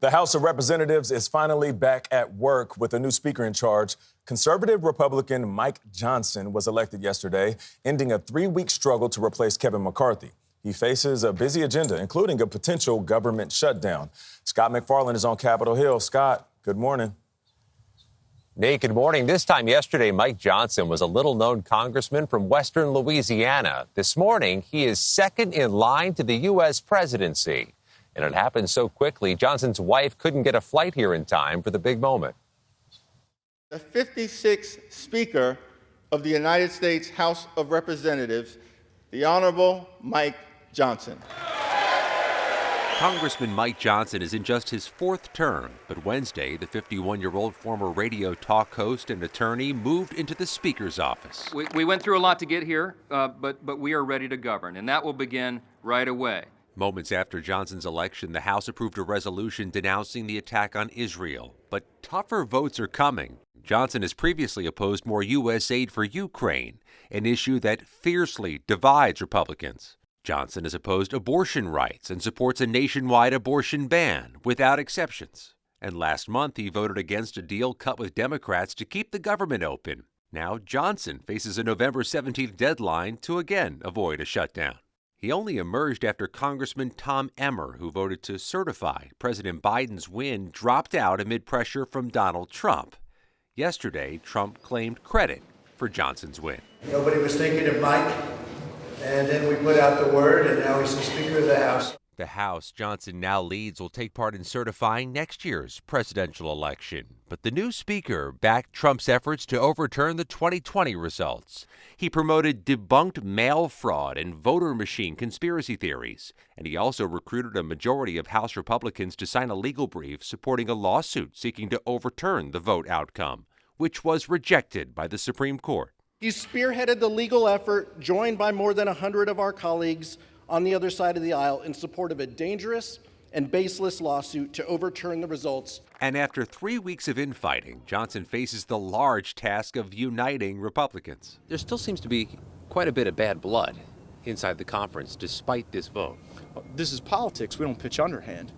The House of Representatives is finally back at work with a new speaker in charge. Conservative Republican Mike Johnson was elected yesterday, ending a 3-week struggle to replace Kevin McCarthy. He faces a busy agenda, including a potential government shutdown. Scott MacFarlane is on Capitol Hill. Scott, good morning. Nate, good morning. This time yesterday, Mike Johnson was a little-known congressman from western Louisiana. This morning, he is second in line to the U.S. presidency. And it happened so quickly, Johnson's wife couldn't get a flight here in time for the big moment. The 56th Speaker of the United States House of Representatives, the Honorable Mike Johnson. Congressman Mike Johnson is in just his 4th term, but Wednesday, the 51-year-old former radio talk host and attorney moved into the Speaker's office. We went through a lot to get here, but we are ready to govern, and that will begin right away. Moments after Johnson's election, the House approved a resolution denouncing the attack on Israel. But tougher votes are coming. Johnson has previously opposed more U.S. aid for Ukraine, an issue that fiercely divides Republicans. Johnson has opposed abortion rights and supports a nationwide abortion ban without exceptions. And last month, he voted against a deal cut with Democrats to keep the government open. Now Johnson faces a November 17th deadline to again avoid a shutdown. He only emerged after Congressman Tom Emmer, who voted to certify President Biden's win, dropped out amid pressure from Donald Trump. Yesterday, Trump claimed credit for Johnson's win. Nobody was thinking of Mike, and then we put out the word, and now he's the Speaker of the House. The House Johnson now leads will take part in certifying next year's presidential election. But the new Speaker backed Trump's efforts to overturn the 2020 results. He promoted debunked mail fraud and voter machine conspiracy theories. And he also recruited a majority of House Republicans to sign a legal brief supporting a lawsuit seeking to overturn the vote outcome, which was rejected by the Supreme Court. He spearheaded the legal effort, joined by more than 100 of our colleagues on the other side of the aisle, in support of a dangerous and baseless lawsuit to overturn the results. And after 3 weeks of infighting, Johnson faces the large task of uniting Republicans. There still seems to be quite a bit of bad blood inside the conference, despite this vote. This is politics. We don't pitch underhand.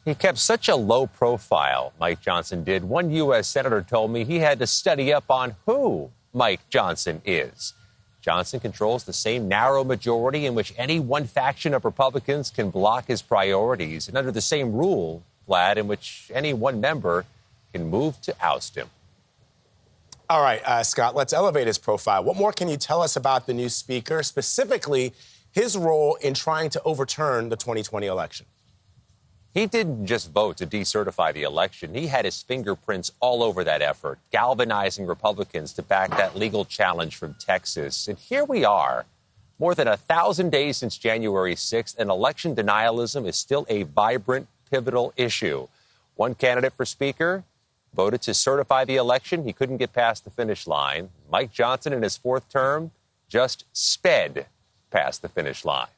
He kept such a low profile, Mike Johnson did. One U.S. senator told me he had to study up on who Mike Johnson is. Johnson controls the same narrow majority in which any one faction of Republicans can block his priorities, and under the same rule, Vlad, in which any one member can move to oust him. All right, Scott, let's elevate his profile. What more can you tell us about the new speaker, specifically his role in trying to overturn the 2020 election? He didn't just vote to decertify the election. He had his fingerprints all over that effort, galvanizing Republicans to back that legal challenge from Texas. And here we are, more than 1,000 days since January 6th, and election denialism is still a vibrant, pivotal issue. One candidate for Speaker voted to certify the election. He couldn't get past the finish line. Mike Johnson, in his 4th term, just sped past the finish line.